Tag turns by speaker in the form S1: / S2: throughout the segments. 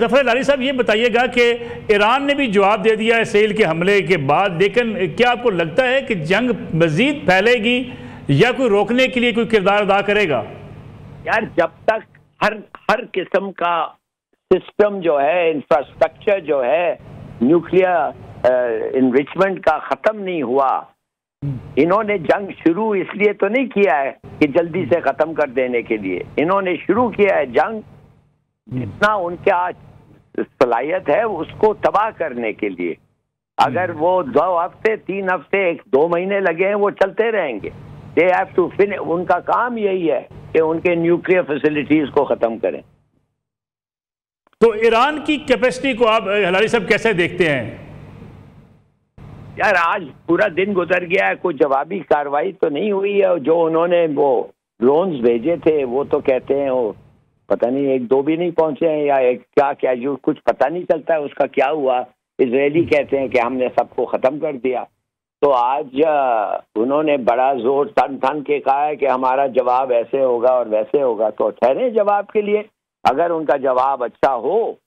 S1: जफर लारी साहब, ये बताइएगा कि ईरान ने भी जवाब दे दिया इसराइल के हमले के बाद, लेकिन क्या आपको लगता है कि जंग मजीद फैलेगी या कोई रोकने के लिए कोई किरदार अदा करेगा?
S2: यार, जब तक हर किस्म का सिस्टम जो है, इंफ्रास्ट्रक्चर जो है न्यूक्लियर इनरिचमेंट का खत्म नहीं हुआ, इन्होंने जंग शुरू इसलिए तो नहीं किया है कि जल्दी से खत्म कर देने के लिए। इन्होंने शुरू किया है जंग जितना उनके आज सलाहियत है उसको तबाह करने के लिए। अगर वो 2 हफ्ते 3 हफ्ते 1-2 महीने लगे हैं, वो चलते रहेंगे। They have to finish. उनका काम यही है कि उनके न्यूक्लियर फैसिलिटीज को खत्म करें।
S1: तो ईरान की कैपेसिटी को आप हलारी साहब कैसे देखते हैं?
S2: यार, आज पूरा दिन गुजर गया है, कोई जवाबी कार्रवाई तो नहीं हुई है। जो उन्होंने वो ड्रोन्स भेजे थे वो तो कहते हैं वो पता नहीं 1-2 भी नहीं पहुंचे हैं, या क्या जो कुछ पता नहीं चलता है उसका क्या हुआ। इजरायली कहते हैं कि हमने सबको खत्म कर दिया। तो आज उन्होंने बड़ा जोर तन के कहा है कि हमारा जवाब ऐसे होगा और वैसे होगा। तो ठहरे जवाब के लिए। अगर उनका जवाब अच्छा हो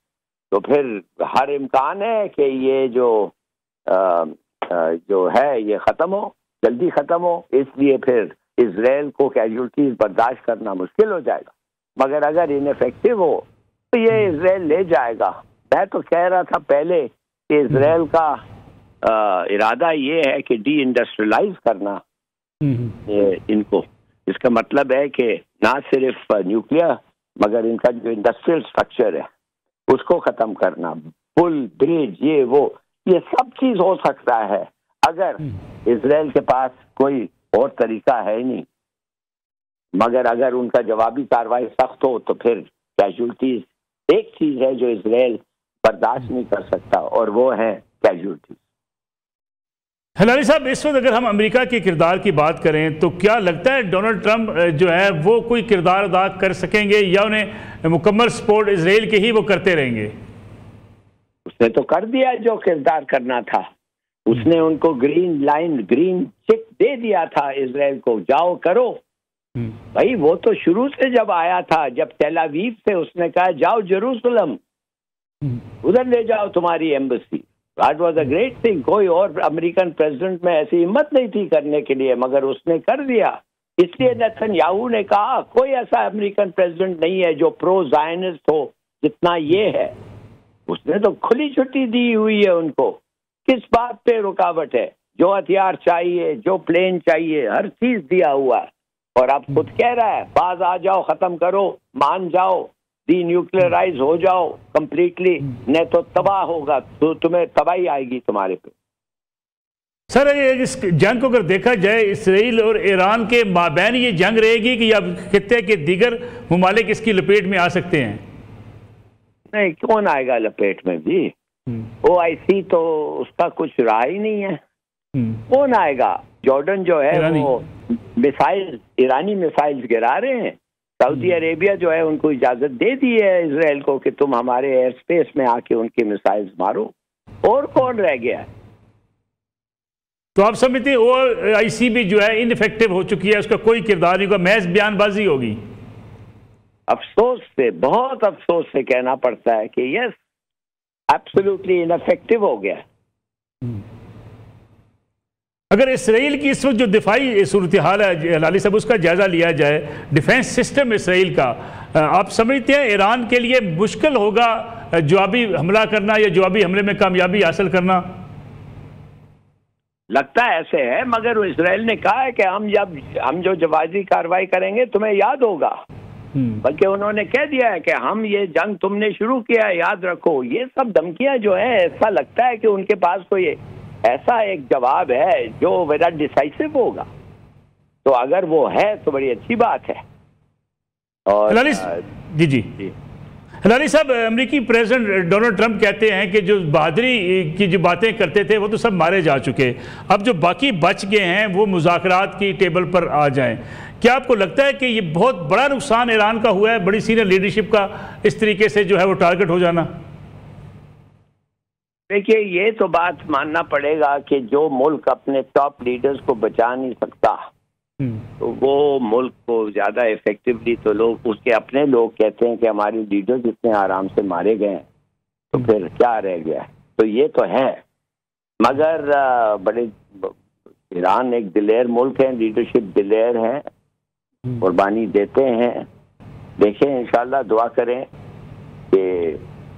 S2: तो फिर हर इम्कान है कि ये जो है ये ख़त्म हो, जल्दी ख़त्म हो। इसलिए फिर इजराइल को कैजुअल्टीज बर्दाश्त करना मुश्किल हो जाएगा। मगर अगर इनफेक्टिव हो तो ये इजराइल ले जाएगा। मैं तो कह रहा था पहले कि इजराइल का इरादा ये है कि डी इंडस्ट्रियलाइज करना इनको। इसका मतलब है कि ना सिर्फ न्यूक्लियर मगर इनका जो इंडस्ट्रियल स्ट्रक्चर है उसको ख़त्म करना। पुल, ब्रिज, ये सब चीज़ हो सकता है अगर इजराइल के पास कोई और तरीका है ही नहीं। मगर अगर उनका जवाबी कार्रवाई सख्त हो तो फिर कैजुअल्टीज एक चीज़ है जो इजराइल बर्दाश्त नहीं कर सकता और वो है कैजुअल्टीज।
S1: हलारी साहब, इस वक्त अगर हम अमेरिका के किरदार की बात करें तो क्या लगता है डोनाल्ड ट्रंप जो है वो कोई किरदार अदा कर सकेंगे या उन्हें मुकम्मल सपोर्ट इजराइल के ही वो करते रहेंगे?
S2: उसने तो कर दिया जो किरदार करना था। उसने उनको ग्रीन चिक दे दिया था इजराइल को, जाओ करो भाई। वो तो शुरू से जब आया था, जब तेल अवीव से उसने कहा जाओ जेरूसलम, उधर ले जाओ तुम्हारी embassy. That was a great thing। कोई और अमेरिकन प्रेसिडेंट में ऐसी हिम्मत नहीं थी करने के लिए, मगर उसने कर दिया। इसलिए नेतन्याहू ने कहा कोई ऐसा अमेरिकन प्रेसिडेंट नहीं है जो प्रो ज़ायनिस्ट हो जितना ये है। उसने तो खुली छुट्टी दी हुई है उनको। किस बात पे रुकावट है? जो हथियार चाहिए, जो प्लेन चाहिए, हर चीज दिया हुआ है। और अब खुद कह रहा है बाज आ जाओ, खत्म करो, मान जाओ, डी न्यूक्लियराइज हो जाओ कंप्लीटली, नहीं तो तबाह होगा, तो तुम्हें तबाही आएगी तुम्हारे पे।
S1: सर, इस जंग को अगर देखा जाए इसराइल और ईरान के माबैन ये जंग रहेगी कि या खित्ते के दीगर ममालिक इसकी लपेट में आ सकते हैं?
S2: नहीं, कौन आएगा लपेट में जी? OIC तो उसका कुछ रहा ही नहीं है। कौन आएगा? जॉर्डन जो है वो ईरानी मिसाइल गिरा रहे हैं। सऊदी अरेबिया जो है उनको इजाजत दे दी है इजराइल को कि तुम हमारे एयर स्पेस में आके उनके मिसाइल्स मारो। और कौन रह गया है?
S1: तो आप समझते हैं OIC भी जो है इनफेक्टिव हो चुकी है, उसका कोई किरदार नहीं होगा, महज बयानबाजी होगी?
S2: अफसोस से, बहुत अफसोस से कहना पड़ता है कि यस, एब्सोल्युटली इनफेक्टिव हो गया।
S1: अगर इसराइल की इस वक्त जो दिफाई सूरत हाल है लाली साहब, उसका जायजा लिया जाए, डिफेंस सिस्टम इसराइल का, आप समझते हैं ईरान के लिए मुश्किल होगा जवाबी हमला करना या जवाबी हमले में कामयाबी हासिल करना?
S2: लगता है ऐसे है, मगर इसराइल ने कहा है कि हम जो जवाबी कार्रवाई करेंगे तुम्हें याद होगा। बल्कि उन्होंने कह दिया है कि हम ये जंग तुमने शुरू किया है, याद रखो। ये सब धमकियां जो है, ऐसा लगता है कि उनके पास कोई ऐसा एक जवाब है जो बड़ा डिसाइसिव होगा। तो अगर वो है तो बड़ी अच्छी बात है। और
S1: जी हलारी साहब, अमेरिकी प्रेसिडेंट डोनाल्ड ट्रंप कहते हैं कि जो बहादुरी की जो बातें करते थे वो तो सब मारे जा चुके, अब जो बाकी बच गए हैं वो मुज़ाकरात की टेबल पर आ जाएं। क्या आपको लगता है कि ये बहुत बड़ा नुकसान ईरान का हुआ है, बड़ी सीनियर लीडरशिप का इस तरीके से जो है वो टारगेट हो जाना?
S2: देखिए, ये तो बात मानना पड़ेगा कि जो मुल्क अपने टॉप लीडर्स को बचा नहीं सकता तो वो मुल्क को ज्यादा इफेक्टिवली तो लोग, उसके अपने लोग कहते हैं कि हमारे लीडर्स इतने आराम से मारे गए हैं तो फिर क्या रह गया? तो ये तो है, मगर बड़े ईरान एक दिलेर मुल्क है, लीडरशिप दिलेर है, कुर्बानी देते हैं। देखें, इंशाल्लाह दुआ करें कि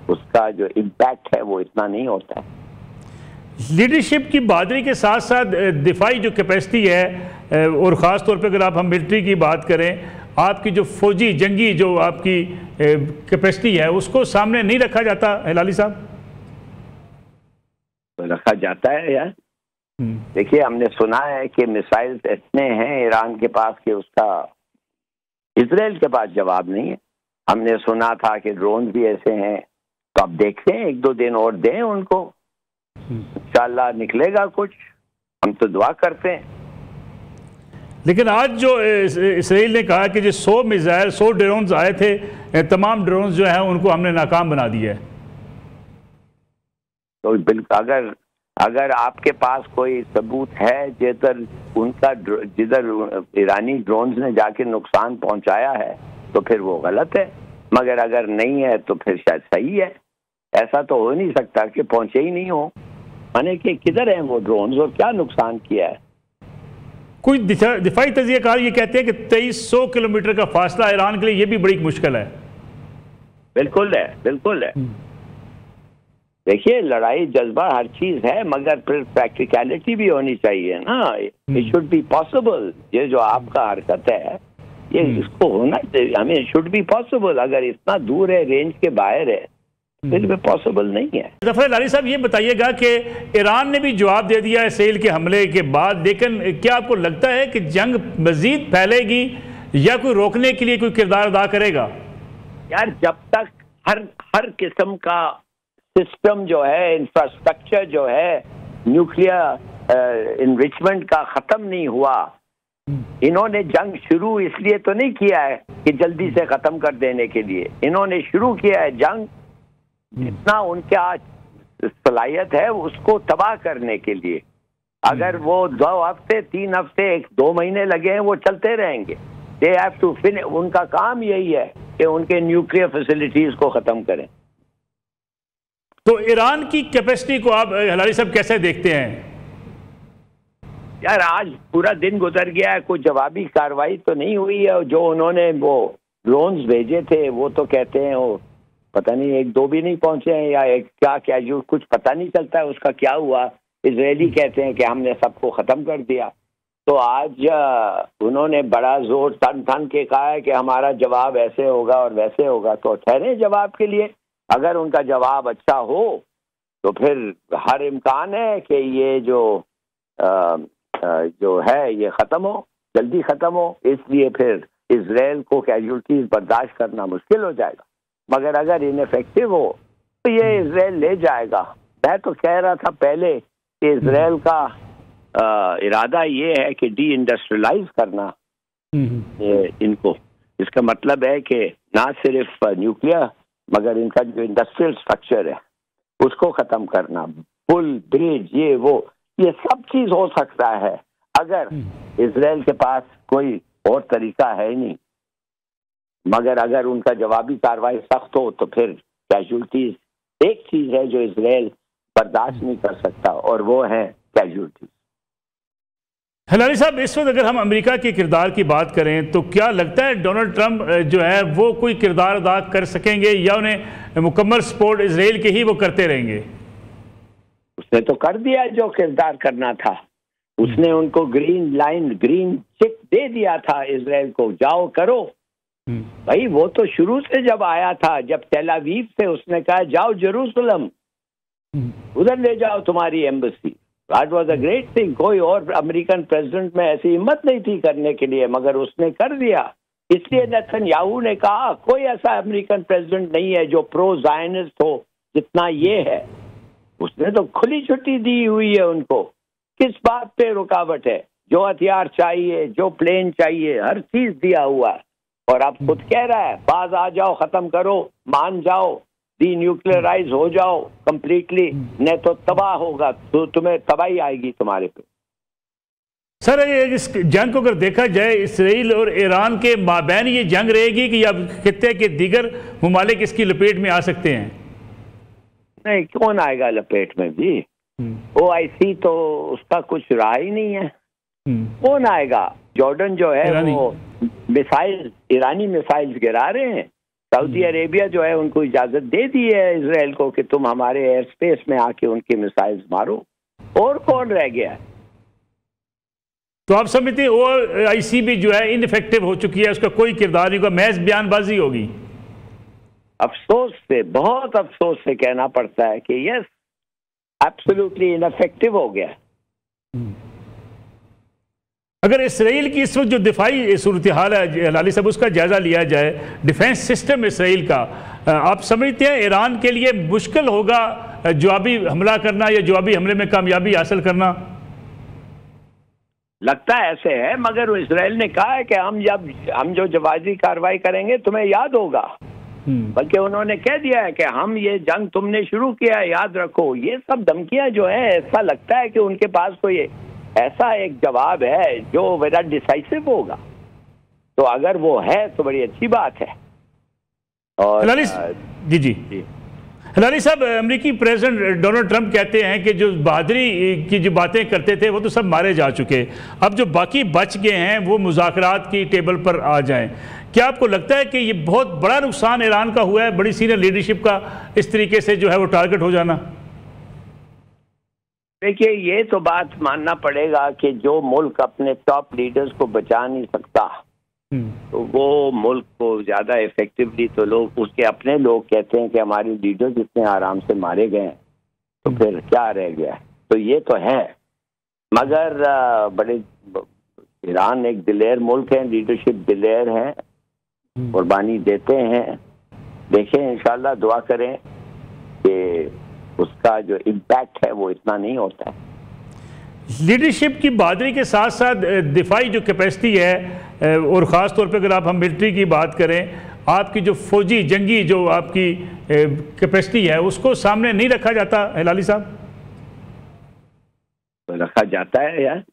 S2: उसका जो इम्पैक्ट है वो इतना नहीं होता है।
S1: लीडरशिप की बहादुरी के साथ साथ दिफाई जो कैपेसिटी है, और ख़ास तौर पे अगर आप हम मिलिट्री की बात करें, आपकी जो फौजी जंगी जो आपकी कैपेसिटी है उसको सामने नहीं रखा जाता हिलाली साहब?
S2: तो रखा जाता है यार। देखिए, हमने सुना है कि मिसाइल इतने हैं ईरान के पास कि उसका इजराइल के पास जवाब नहीं है। हमने सुना था कि ड्रोन भी ऐसे हैं। तो अब देखते हैं, 1-2 दिन और दें उनको, इंशाल्लाह निकलेगा कुछ। हम तो दुआ करते हैं।
S1: लेकिन आज जो इसराइल ने कहा कि जो 100 मिसाइल 100 ड्रोन्स आए थे, तमाम ड्रोन्स जो हैं उनको हमने नाकाम बना दिया है।
S2: तो बिल्कुल, अगर आपके पास कोई सबूत है जिधर ईरानी ड्रोन्स ने जाके नुकसान पहुंचाया है तो फिर वो गलत है, मगर अगर नहीं है तो फिर शायद सही है। ऐसा तो हो नहीं सकता कि पहुंचे ही नहीं हो, माने कि किधर हैं वो ड्रोन्स और क्या नुकसान किया है।
S1: कुछ दिफाई तजियाकार ये कहते हैं कि 2300 किलोमीटर का फासला ईरान के लिए ये भी बड़ी मुश्किल है।
S2: बिल्कुल है, बिल्कुल है। देखिए, लड़ाई जज्बा हर चीज है, मगर फिर प्रैक्टिकलिटी भी होनी चाहिए ना। It should be possible. ये जो आपका हरकत है ये इसको होना चाहिए, हमें शुड बी पॉसिबल। अगर इतना दूर है, रेंज के बाहर है, फिर भी पॉसिबल नहीं है।
S1: जफर हिलाली साहब, ये बताइएगा कि ईरान ने भी जवाब दे दिया इसराइल के हमले के बाद, लेकिन क्या आपको लगता है कि जंग मजीद फैलेगी या कोई रोकने के लिए कोई किरदार अदा करेगा?
S2: यार, जब तक हर किस्म का सिस्टम जो है, इंफ्रास्ट्रक्चर जो है, न्यूक्लियर इनरिचमेंट का खत्म नहीं हुआ, इन्होंने जंग शुरू इसलिए तो नहीं किया है कि जल्दी से खत्म कर देने के लिए। इन्होंने शुरू किया है जंग जितना उनके आज सलाहियत है उसको तबाह करने के लिए। अगर वो 2 हफ्ते 3 हफ्ते 1-2 महीने लगे हैं, वो चलते रहेंगे। They have to finish. उनका काम यही है कि उनके न्यूक्लियर फैसिलिटीज को खत्म करें।
S1: तो ईरान की कैपेसिटी को आप हिलाली साहब कैसे देखते हैं?
S2: यार, आज पूरा दिन गुजर गया है, कोई जवाबी कार्रवाई तो नहीं हुई है। जो उन्होंने वो ड्रोन्स भेजे थे वो तो कहते हैं वो पता नहीं 1-2 भी नहीं पहुंचे हैं, या क्या जो कुछ पता नहीं चलता है उसका क्या हुआ। इजरायली कहते हैं कि हमने सबको खत्म कर दिया। तो आज उन्होंने बड़ा जोर तन के कहा है कि हमारा जवाब ऐसे होगा और वैसे होगा। तो ठहरे जवाब के लिए। अगर उनका जवाब अच्छा हो तो फिर हर इम्कान है कि ये जो है ये ख़त्म हो, जल्दी ख़त्म हो। इसलिए फिर इजराइल को कैजुअल्टीज बर्दाश्त करना मुश्किल हो जाएगा। मगर अगर इनफेक्टिव हो तो ये इजराइल ले जाएगा। मैं तो कह रहा था पहले कि इजराइल का इरादा ये है कि डी इंडस्ट्रियलाइज करना इनको। इसका मतलब है कि ना सिर्फ न्यूक्लियर मगर इनका जो इंडस्ट्रियल स्ट्रक्चर है उसको ख़त्म करना। पुल, ब्रिज, ये सब चीज़ हो सकता है अगर इजराइल के पास कोई और तरीका है ही नहीं। मगर अगर उनका जवाबी कार्रवाई सख्त हो तो फिर कैजुअल्टीज एक चीज़ है जो इजराइल बर्दाश्त नहीं कर सकता और वो है कैजुअल्टीज।
S1: हिलाली साहब, इस वक्त अगर हम अमेरिका के किरदार की बात करें तो क्या लगता है डोनाल्ड ट्रंप जो है वो कोई किरदार अदा कर सकेंगे या उन्हें मुकम्मल सपोर्ट इजराइल के ही वो करते रहेंगे?
S2: उसने तो कर दिया जो किरदार करना था। उसने उनको ग्रीन चिक दे दिया था इजराइल को, जाओ करो। भाई वो तो शुरू से जब आया था, जब तेल अवीव से उसने कहा जाओ जेरूसलम, उधर ले जाओ तुम्हारी embassy. That was a great thing। कोई और अमेरिकन प्रेसिडेंट में ऐसी हिम्मत नहीं थी करने के लिए, मगर उसने कर दिया। इसलिए नेतन्याहू ने कहा कोई ऐसा अमेरिकन प्रेसिडेंट नहीं है जो प्रो ज़ायनिस्ट हो जितना ये है। उसने तो खुली छुट्टी दी हुई है उनको। किस बात पे रुकावट है? जो हथियार चाहिए, जो प्लेन चाहिए, हर चीज दिया हुआ है। और अब खुद कह रहा है बाज आ जाओ, खत्म करो, मान जाओ, डी न्यूक्लियराइज हो जाओ कंप्लीटली, नहीं तो तबाह होगा, तो तुम्हें तबाही आएगी तुम्हारे पे।
S1: सर, इस जंग को अगर देखा जाए इसराइल और ईरान के माबैन ये जंग रहेगी कि अब खित्ते के दीगर ममालिक इसकी लपेट में आ सकते हैं?
S2: नहीं, कौन आएगा लपेट में जी? OIC तो उसका कुछ रहा ही नहीं है। कौन आएगा? जॉर्डन जो है वो मिसाइल, ईरानी मिसाइल्स गिरा रहे हैं। सऊदी अरेबिया जो है उनको इजाजत दे दी है इजराइल को कि तुम हमारे एयर स्पेस में आके उनके मिसाइल्स मारो। और कौन रह गया है?
S1: तो आप समझते हैं OIC भी जो है इनफेक्टिव हो चुकी है, उसका कोई किरदार नहीं होगा, महज बयानबाजी होगी?
S2: अफसोस से, बहुत अफसोस से कहना पड़ता है कि यस, एब्सोल्युटली इनफेक्टिव हो गया।
S1: अगर इसराइल की इस वक्त जो दिफाई सूरत हाल है लाली साहब, उसका जायजा लिया जाए, डिफेंस सिस्टम इसराइल का, आप समझते हैं ईरान के लिए मुश्किल होगा जवाबी हमला करना या जवाबी हमले में कामयाबी हासिल करना?
S2: लगता है ऐसे है, मगर इसराइल ने कहा है कि हम जो जवाबी कार्रवाई करेंगे तुम्हें याद होगा। बल्कि उन्होंने कह दिया है कि हम ये जंग तुमने शुरू किया है, याद रखो। ये सब धमकियां जो है, ऐसा लगता है कि उनके पास कोई ऐसा एक जवाब है जो बड़ा डिसाइसिव होगा। तो अगर वो है तो बड़ी अच्छी बात है। और
S1: जी हिलारी साहब, अमेरिकी प्रेसिडेंट डोनाल्ड ट्रंप कहते हैं कि जो बहादुरी की जो बातें करते थे वो तो सब मारे जा चुके, अब जो बाकी बच गए हैं वो मुज़ाकरात की टेबल पर आ जाएं। क्या आपको लगता है कि ये बहुत बड़ा नुकसान ईरान का हुआ है, बड़ी सीनियर लीडरशिप का इस तरीके से जो है वो टारगेट हो जाना?
S2: देखिए, ये तो बात मानना पड़ेगा कि जो मुल्क अपने टॉप लीडर्स को बचा नहीं सकता तो वो मुल्क को ज्यादा इफेक्टिवली, तो लोग उसके अपने लोग कहते हैं कि हमारे लीडर्स इतने आराम से मारे गए हैं तो फिर क्या रह गया। तो ये तो है, मगर बड़े ईरान एक दिलेर मुल्क है, लीडरशिप दिलेर है, कुर्बानी देते हैं। देखें, इंशाल्लाह दुआ करें कि उसका जो इम्पैक्ट है वो इतना नहीं होता है।
S1: लीडरशिप की बहादुरी के साथ साथ दिफाई जो कैपेसिटी है, और ख़ास तौर पे अगर आप हम मिलिट्री की बात करें, आपकी जो फौजी जंगी जो आपकी कैपेसिटी है उसको सामने नहीं रखा जाता हिलाली साहब?
S2: तो रखा जाता है यार।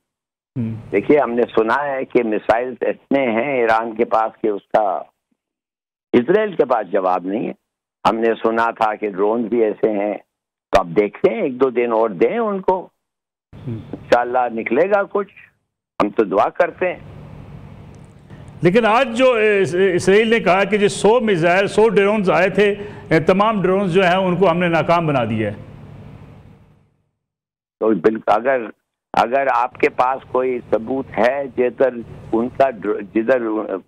S2: देखिए, हमने सुना है कि मिसाइल्स इतने हैं ईरान के पास कि उसका इजराइल के पास जवाब नहीं है। हमने सुना था कि ड्रोन भी ऐसे हैं। तो अब देखते हैं, 1-2 दिन और दें उनको, इंशाल्लाह निकलेगा कुछ। हम तो दुआ करते हैं।
S1: लेकिन आज जो इसराइल ने कहा कि जो 100 मिसाइल 100 ड्रोन्स आए थे, तमाम ड्रोन्स जो है उनको हमने नाकाम बना दिया है।
S2: तो बिल्कुल, अगर आपके पास कोई सबूत है जिधर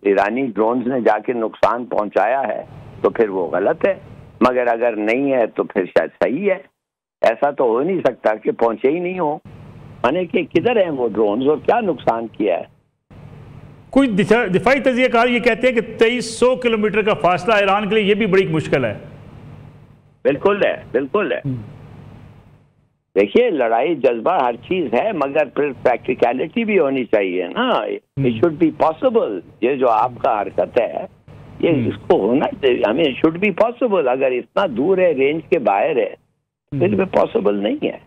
S2: ईरानी ड्रोन्स ने जाके नुकसान पहुंचाया है तो फिर वो गलत है, मगर अगर नहीं है तो फिर शायद सही है। ऐसा तो हो नहीं सकता कि पहुंचे ही नहीं हो, माने कि किधर हैं वो ड्रोन्स और क्या नुकसान किया है।
S1: कुछ दिफाई तजियाकार ये कहते हैं कि 2300 किलोमीटर का फासला ईरान के लिए ये भी बड़ी मुश्किल है।
S2: बिल्कुल है, बिल्कुल है। देखिए, लड़ाई जज्बा हर चीज है, मगर फिर प्रैक्टिकलिटी भी होनी चाहिए ना। It should be possible. ये जो आपका हरकत है ये इसको होना चाहिए, हमें शुड बी पॉसिबल। अगर इतना दूर है, रेंज के बाहर है, फिर भी पॉसिबल नहीं है।